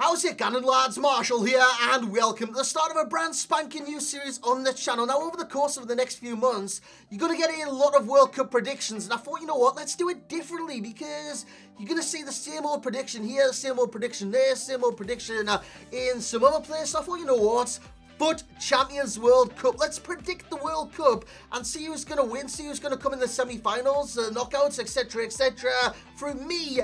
How's it going, lads? Marshall here, and welcome to the start of a brand spanking new series on the channel. Now, over the course of the next few months, you're going to get a lot of World Cup predictions, and I thought, you know what, let's do it differently, because you're going to see the same old prediction here, same old prediction there, same old prediction in some other place. I thought, you know what, FUT Champions World Cup. Let's predict the World Cup and see who's going to win, see who's going to come in the semi-finals, the knockouts, etc., etc. Through me,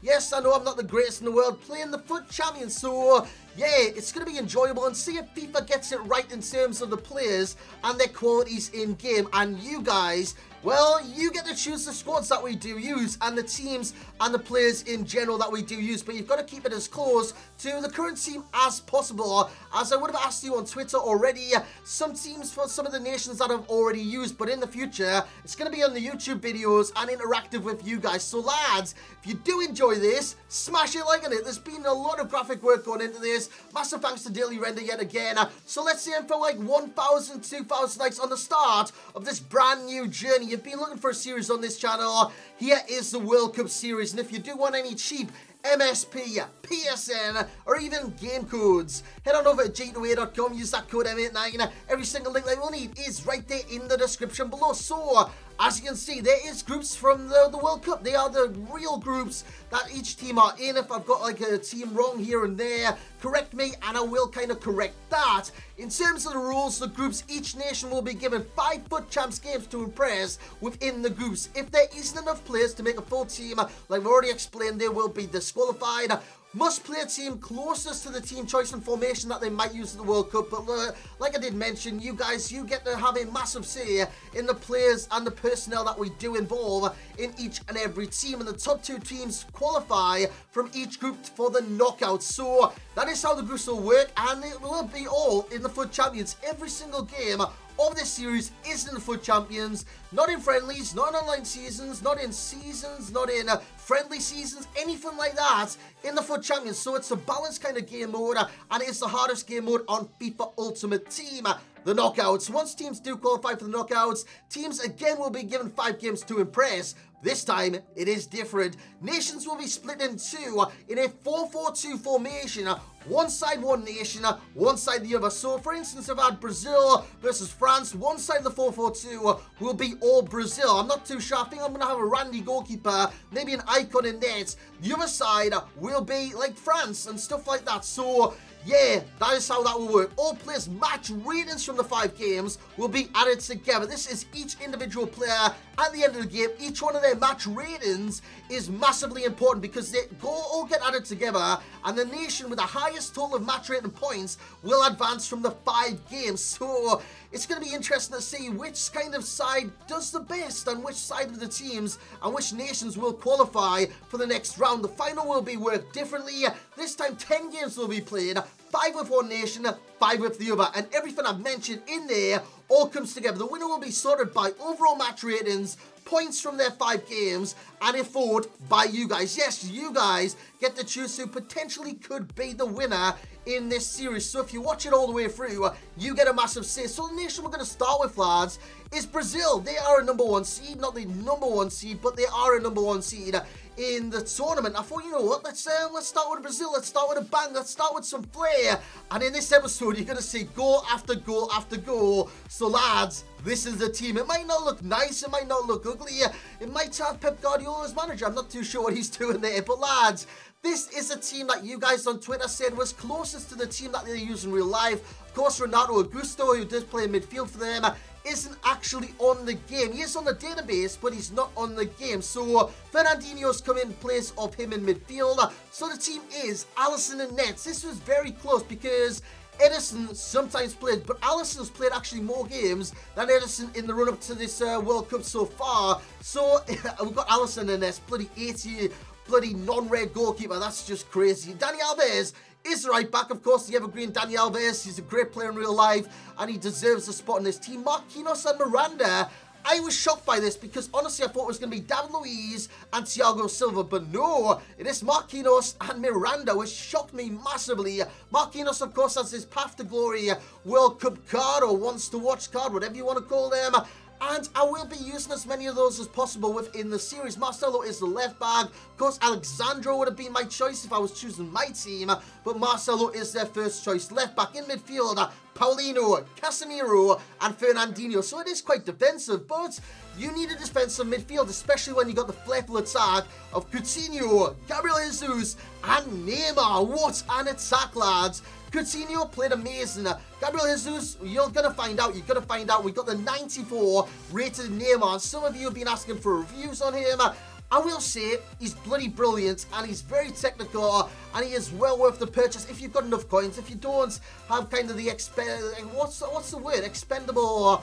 yes, I know I'm not the greatest in the world, playing the FUT Champions, so yeah, it's going to be enjoyable, and see if FIFA gets it right in terms of the players and their qualities in-game. And you guys, well, you get to choose the squads that we do use and the teams and the players in general that we do use, but you've got to keep it as close to the current team as possible. As I would have asked you on Twitter already, some teams for some of the nations that I've already used, but in the future, it's going to be on the YouTube videos and interactive with you guys. So lads, if you do enjoy this, smash it like on it. There's been a lot of graphic work going into this. Massive thanks to Daily Render yet again. So let's aim for like 1,000, 2,000 likes on the start of this brand new journey. You've been looking for a series on this channel. Here is the World Cup series, and if you do want any cheap MSP, PSN, or even game codes, head on over to g2a.com, use that code M89. Every single link that you'll need is right there in the description below. So, as you can see, there is groups from the World Cup. They are the real groups that each team are in. If I've got like a team wrong here and there, correct me and I will kind of correct that. In terms of the rules, the groups, each nation will be given 5 FUT Champs games to impress within the groups. If there isn't enough players to make a full team, like I've already explained, they will be disqualified. Must play a team closest to the team choice and formation that they might use at the World Cup. But like I did mention, you guys, you get to have a massive say in the players and the personnel that we do involve in each and every team. And the top 2 teams qualify from each group for the knockouts. So that is how the groups will work, and it will be all in the FUT Champions. Every single game of this series is in the FUT Champions, not in friendlies, not in online seasons, not in seasons, not in friendly seasons, anything like that, in the FUT Champions. So it's a balanced kind of game mode, and it's the hardest game mode on FIFA Ultimate Team. The knockouts. Once teams do qualify for the knockouts, teams again will be given 5 games to impress. This time, it is different. Nations will be split in 2 in a 4-4-2 formation. One side, one nation, one side the other. So, for instance, I've had Brazil versus France. One side of the 4-4-2 will be all Brazil. I'm not too sure. I think I'm going to have a Randy goalkeeper, maybe an icon in net. The other side will be like France and stuff like that. So, yeah, that is how that will work. All players' match ratings from the 5 games will be added together. This is each individual player at the end of the game. Each one of their match ratings is massively important because they all get added together, and the nation with the highest total of match rating points will advance from the 5 games. So it's going to be interesting to see which kind of side does the best and which side of the teams and which nations will qualify for the next round. The final will be worked differently. This time 10 games will be played, 5 with one nation, 5 with the other, and everything I've mentioned in there all comes together. The winner will be sorted by overall match ratings, points from their 5 games, and a vote by you guys. Yes, you guys get to choose who potentially could be the winner in this series. So if you watch it all the way through, you get a massive say. So the nation we're going to start with, lads, is Brazil. They are a #1 seed, not the #1 seed, but they are a #1 seed in the tournament. I thought, you know what, let's start with Brazil. Let's start with a bang. Let's start with some flair. And in this episode, you're going to see goal after goal after goal. So lads, this is the team. It might not look nice, it might not look ugly, it might have Pep Guardiola as manager. I'm not too sure what he's doing there, but lads, this is a team that you guys on Twitter said was closest to the team that they use in real life. Of course, Renato Augusto, who does play midfield for them, isn't actually on the game. He is on the database, but he's not on the game. So Fernandinho's come in place of him in midfield. So the team is Alisson and nets. This was very close because Edison sometimes played, but Alisson's played actually more games than Edison in the run-up to this World Cup so far. So we've got Alisson and nets, bloody 80, bloody non-red goalkeeper. That's just crazy. Dani Alves is the right back, of course, the evergreen Dani Alves. He's a great player in real life, and he deserves a spot in this team. Marquinhos and Miranda. I was shocked by this because honestly I thought it was going to be David Luiz and Thiago Silva, but no, it is Marquinhos and Miranda, which shocked me massively. Marquinhos, of course, has his Path to Glory World Cup card, or wants to watch card, whatever you want to call them. and I will be using as many of those as possible within the series. Marcelo is the left back. Of course, Alexandro would have been my choice if I was choosing my team, but Marcelo is their first choice left back. In midfield, Paulinho, Casemiro, and Fernandinho. So it is quite defensive, but you need a defensive midfield, especially when you got the flairful attack of Coutinho, Gabriel Jesus, and Neymar. What an attack, lads. Coutinho played amazing. Gabriel Jesus, you're going to find out. You're going to find out. We got the 94 rated Neymar. Some of you have been asking for reviews on him. I will say he's bloody brilliant, and he's very technical, and he is well worth the purchase if you've got enough coins. If you don't have kind of the what's the word, expendable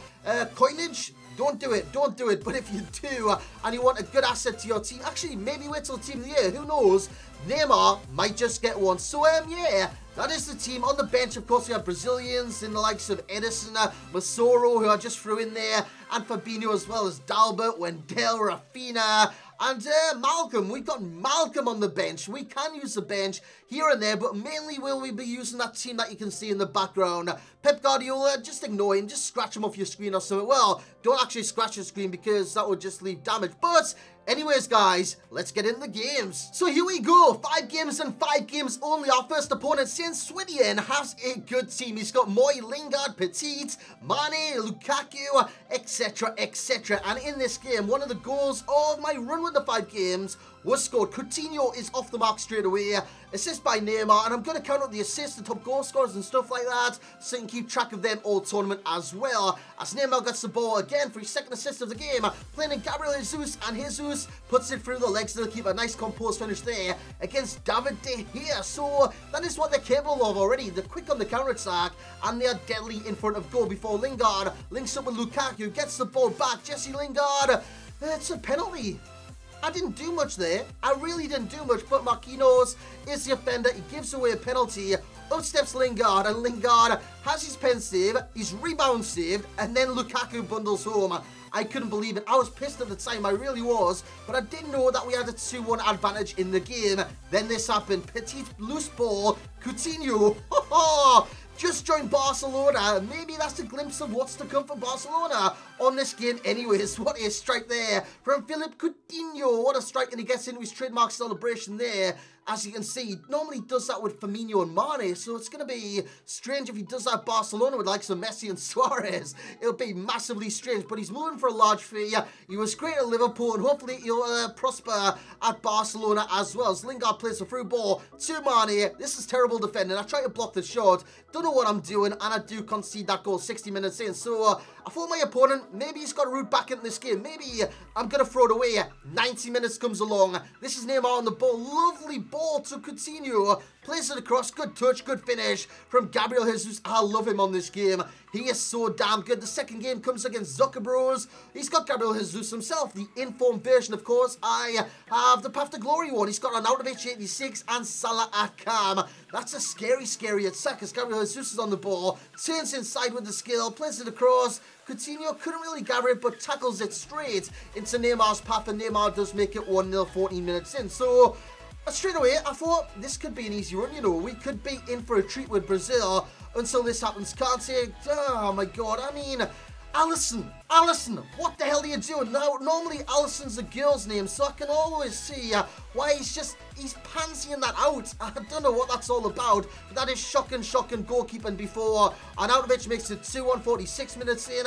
coinage, don't do it, don't do it. But if you do, and you want a good asset to your team, actually maybe wait till Team of the Year, who knows, Neymar might just get one. So yeah, that is the team. On the bench, of course, we have Brazilians in the likes of Edison, Masoro, who I just threw in there, and Fabinho, as well as Dalbert, Wendell, Rafinha, and Malcolm. We've got Malcolm on the bench. We can use the bench here and there, but mainly will we be using that team that you can see in the background. Pep Guardiola, just ignore him. Just scratch him off your screen or something. Well, don't actually scratch your screen because that would just leave damage. But anyways, guys, let's get into the games. So here we go. 5 games and 5 games only. Our first opponent, Saint-Swedian, has a good team. He's got Moy, Lingard, Petit, Mane, Lukaku, etc, etc. And in this game, one of the goals of my run with the 5 games was scored. Coutinho is off the mark straight away. Assist by Neymar, and I'm going to count up the assists, the top goal scorers and stuff like that, so you can keep track of them all tournament as well. As Neymar gets the ball again for his second assist of the game, playing in Gabriel Jesus, and Jesus puts it through the legs to keep a nice composed finish there against David De Gea. So that is what they're capable of already. They're quick on the counter-attack, and they're deadly in front of goal before Lingard links up with Lukaku, gets the ball back. Jesse Lingard, it's a penalty. I didn't do much there. I really didn't do much, but Marquinhos is the offender. He gives away a penalty. Up steps Lingard, and Lingard has his pen save, his rebound saved, and then Lukaku bundles home. I couldn't believe it. I was pissed at the time, I really was, but I didn't know that we had a 2-1 advantage in the game. Then this happened. Petit loose ball, Coutinho. Just joined Barcelona. Maybe that's a glimpse of what's to come for Barcelona on this game. Anyways, what a strike there from Philippe Coutinho. What a strike, and he gets into his trademark celebration there. As you can see, he normally does that with Firmino and Mane, so it's going to be strange if he does that Barcelona with likes of Messi and Suarez. It'll be massively strange, but he's moving for a large fee. He was great at Liverpool, and hopefully he'll prosper at Barcelona as well. As Lingard plays the through ball to Mane. This is terrible defending. I try to block the shot. Don't know what I'm doing, and I do concede that goal 60 minutes in. So I thought my opponent, maybe he's got a route back into this game. Maybe I'm going to throw it away. 90 minutes comes along. This is Neymar on the ball. Lovely ball to Coutinho. Plays it across. Good touch, good finish from Gabriel Jesus. I love him on this game. He is so damn good. The second game comes against Zuckerbros. He's got Gabriel Jesus himself, the informed version, of course. I have the Path to Glory one. He's got Arnautovic 86 and Salah Akam. That's a scary, scary attack as Gabriel Jesus is on the ball. Turns inside with the skill, plays it across. Coutinho couldn't really gather it, but tackles it straight into Neymar's path, and Neymar does make it 1-0 14 minutes in. So straight away, I thought this could be an easy run, you know. We could be in for a treat with Brazil until this happens. Can't say, oh my god, I mean, Allison, what the hell are you doing? Now, normally Allison's a girl's name, so I can always see why he's pansying that out. I don't know what that's all about, but that is shocking goalkeeping before Arnautovic makes it 2-1 46 minutes in.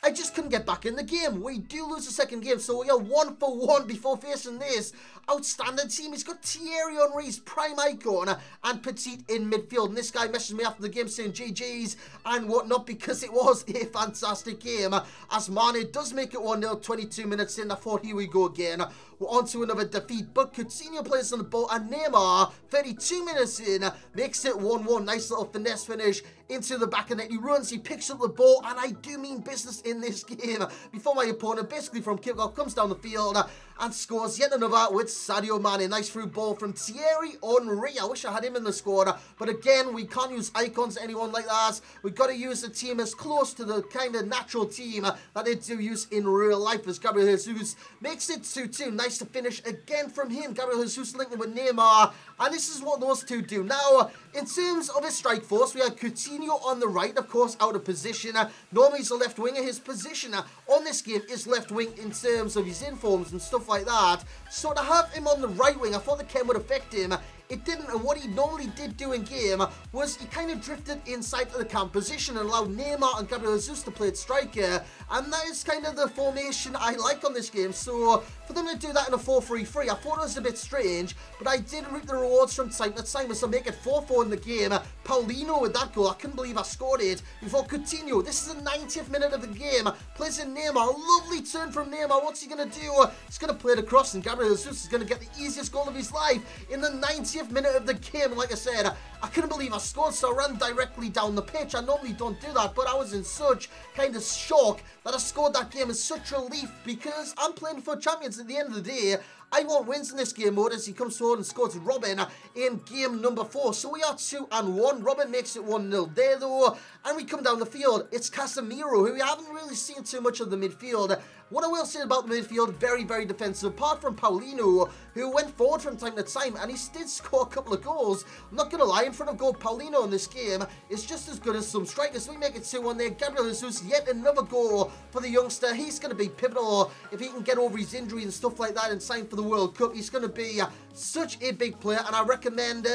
I just couldn't get back in the game. We do lose the second game, so we are 1 for 1 before facing this outstanding team. He's got Thierry Henry's prime icon and Petit in midfield. And this guy messaged me after the game saying GG's and whatnot because it was a fantastic game. As Mane does make it 1-0 22 minutes in. I thought, here we go again. We're on to another defeat, but Coutinho plays on the ball, and Neymar, 32 minutes in, makes it 1-1. Nice little finesse finish into the back of net. He runs, he picks up the ball, and I do mean business in this game. Before my opponent, basically from kickoff, comes down the field and scores yet another with Sadio Mane. Nice through ball from Thierry Henry. I wish I had him in the squad. But again, we can't use icons, anyone like that. We've got to use a team as close to the kind of natural team that they do use in real life, as Gabriel Jesus makes it 2-2. Nice to finish again from him. Gabriel Jesus linking with Neymar. And this is what those two do. Now, in terms of his strike force, we have Coutinho on the right, of course, out of position. Normally, he's a left winger. His position on this game is left wing in terms of his informs and stuff like that. So to have him on the right wing, I thought the chem would affect him. It didn't, and what he normally did do in game was he kind of drifted inside to the camp position and allowed Neymar and Gabriel Jesus to play at striker, and that is kind of the formation I like on this game. So for them to do that in a 4-3-3, I thought it was a bit strange, but I did reap the rewards from time to time as I make it 4-4 in the game. Paulinho with that goal, I couldn't believe I scored it before Coutinho. This is the 90th minute of the game, plays in Neymar, lovely turn from Neymar. What's he going to do? He's going to play it across, and Gabriel Jesus is going to get the easiest goal of his life in the 90th minute of the game. And like I said, I couldn't believe I scored, so I ran directly down the pitch. I normally don't do that, but I was in such kind of shock that I scored that game. It's such relief because I'm playing for champions at the end of the day. I want wins in this game mode as he comes forward and scores Robin in game number 4. So we are 2-1. Robin makes it 1-0 there though. And we come down the field. It's Casemiro, who we haven't really seen too much of the midfield. What I will say about the midfield, very, very defensive. Apart from Paulinho, who went forward from time to time, and he did score a couple of goals. I'm not going to lie, in front of goal, Paulinho in this game is just as good as some strikers. So we make it 2-1 there. Gabriel Jesus, yet another goal for the youngster. He's going to be pivotal if he can get over his injury and stuff like that in time for the World Cup. He's going to be such a big player, and I recommend,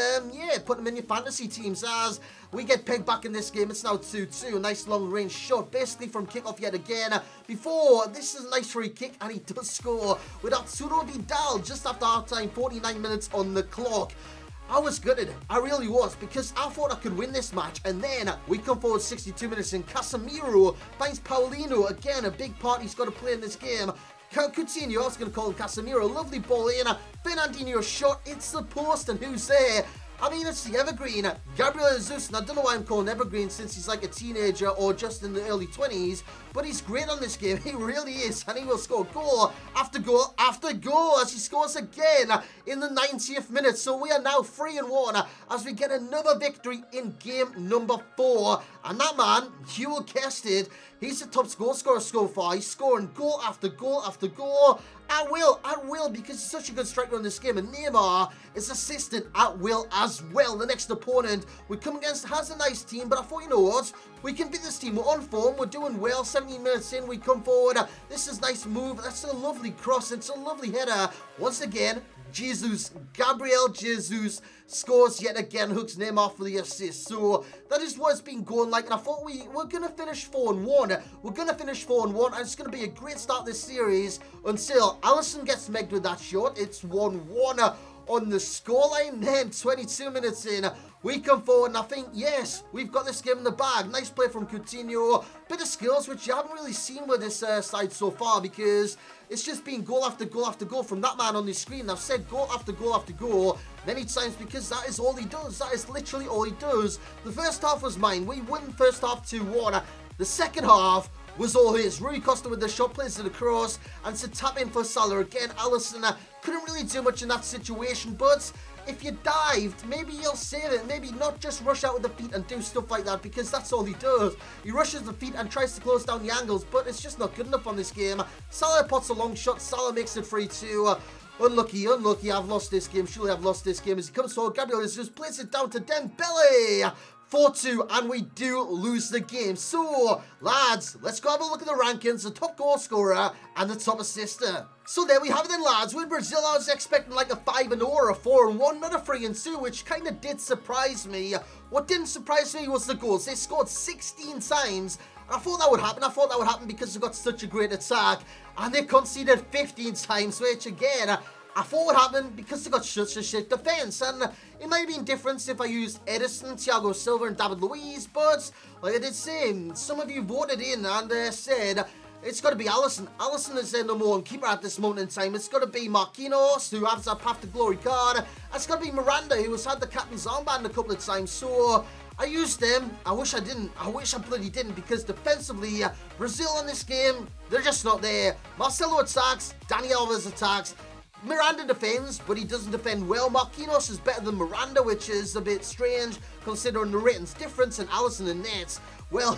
putting him in your fantasy teams as we get pegged back in this game. It's now 2-2. Nice long range shot, basically from kickoff yet again. Before, this is a nice free kick, and he does score with Arturo Vidal just after half time, 49 minutes on the clock. I was gutted, I really was, because I thought I could win this match, and then we come forward 62 minutes and Casemiro finds Paulinho. Again, a big part he's got to play in this game. Coutinho, I was going to call him Casemiro, lovely ball in, Fernandinho shot, it's the post, and who's there? I mean, it's the evergreen, Gabriel Jesus, and I don't know why I'm calling evergreen since he's like a teenager or just in the early 20s, but he's great on this game, he really is, and he will score goal after goal after goal as he scores again in the 90th minute. So we are now 3-1 as we get another victory in game number 4, and that man, you will guess it, he's the top goal scorer so far. He's scoring goal after goal after goal. At will, because he's such a good striker in this game. And Neymar is assistant at will as well. The next opponent we come against has a nice team, but I thought, you know what? We can beat this team. We're on form. We're doing well. 17 minutes in, we come forward. This is a nice move. That's a lovely cross. It's a lovely header. Once again, Gabriel Jesus scores yet again, hooks Neymar for the assist. So that is what it's been going like, and I thought we're going to finish 4-1. We're going to finish 4-1, and it's going to be a great start this series until Alisson gets megged with that shot. It's 1-1 on the scoreline. Then 22 minutes in, we come forward, and I think, yes, we've got this game in the bag. Nice play from Coutinho. Bit of skills, which you haven't really seen with this side so far, because it's just been goal after goal after goal from that man on the screen. I've said goal after goal after goal many times because that is all he does. That is literally all he does. The first half was mine. We won the first half 2-1. The second half was all his. Rui Costa with the shot, plays it across, and to tap in for Salah again. Alisson couldn't really do much in that situation, but if you dived, maybe you'll save it. Maybe not just rush out with the feet and do stuff like that, because that's all he does. He rushes the feet and tries to close down the angles, but it's just not good enough on this game. Salah pots a long shot. Salah makes it 3-2. Unlucky. I've lost this game. Surely I've lost this game as he comes forward. Gabriel just plays it down to Dembele. 4-2, and we do lose the game. So, lads, let's go have a look at the rankings, the top goal scorer and the top assister. So there we have it then, lads. With Brazil, I was expecting like a 5-0 or a 4-1, not a 3-2, which kind of did surprise me. What didn't surprise me was the goals. They scored 16 times. I thought that would happen. I thought that would happen because they've got such a great attack, and they conceded 15 times, which again, I thought would happen because they got such a shit defense, and it might have been different if I used Edison, Thiago Silva, and David Luiz, but like I did say, some of you voted in and said it's got to be Alisson. Alisson is their number 1 keeper at this moment in time. It's got to be Marquinhos, who has that Path to Glory card. And it's got to be Miranda, who has had the captain's armband a couple of times. So I used them. I wish I didn't. I wish I bloody didn't, because defensively, Brazil in this game, they're just not there. Marcelo attacks, Dani Alves attacks. Miranda defends, but he doesn't defend well. Marquinhos is better than Miranda, which is a bit strange considering the ratings difference, and Alisson and Nets. Well,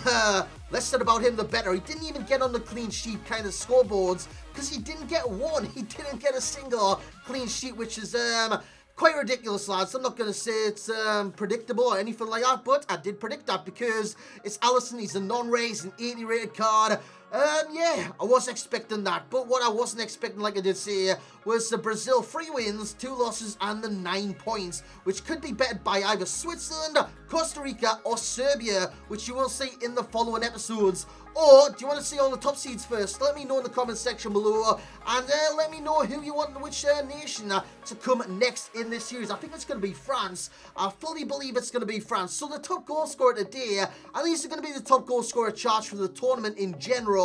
less said about him, the better. He didn't even get on the clean sheet kind of scoreboards because he didn't get one. He didn't get a single clean sheet, which is quite ridiculous, lads. I'm not going to say it's predictable or anything like that, but I did predict that because it's Alisson. He's a non-race, an 80 rated card. Yeah, I was expecting that, but what I wasn't expecting, like I did say, was the Brazil 3 wins, 2 losses, and the 9 points, which could be betted by either Switzerland, Costa Rica, or Serbia, which you will see in the following episodes. Or, do you want to see all the top seeds first? Let me know in the comment section below, and let me know who you want, which nation to come next in this series. I think it's going to be France. I fully believe it's going to be France. So the top goal scorer today, at least it's going to be the top goal scorer charged for the tournament in general.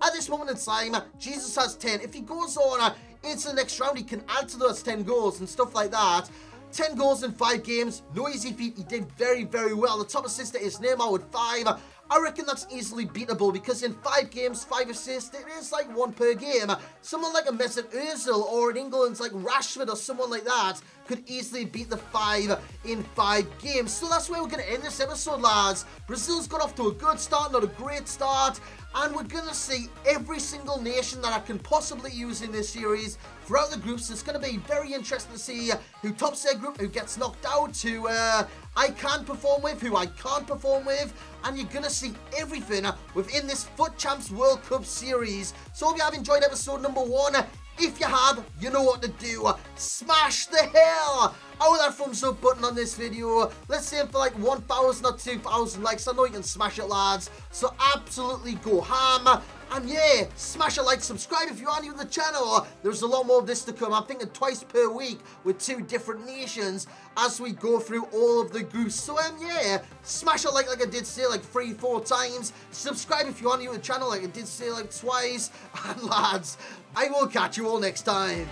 At this moment in time, Jesus has 10. If he goes on into the next round, he can add to those 10 goals and stuff like that. 10 goals in 5 games, no easy feat. He did very, very well. The top assist is Neymar with 5. I reckon that's easily beatable because in 5 games, 5 assists, it is like 1 per game. Someone like a Mesut Ozil or in England's like Rashford or someone like that could easily beat the 5 in 5 games. So that's where we're going to end this episode, lads. Brazil's got off to a good start, not a great start. And we're going to see every single nation that I can possibly use in this series throughout the groups. It's going to be very interesting to see who tops their group, who gets knocked out, who I can perform with, who I can't perform with. And you're going to see everything within this FUT Champs World Cup series. So I hope you have enjoyed episode number 1. If you have, you know what to do. Smash the hell out of that thumbs up button on this video. Let's aim for like 1,000 or 2,000 likes. I know you can smash it, lads. So absolutely go ham. And yeah, smash a like, subscribe if you are new to the channel. There's a lot more of this to come. I'm thinking twice per week with 2 different nations as we go through all of the groups. So yeah, smash a like I did say like 3-4 times. Subscribe if you are new to the channel like I did say like twice. And lads, I will catch you all next time.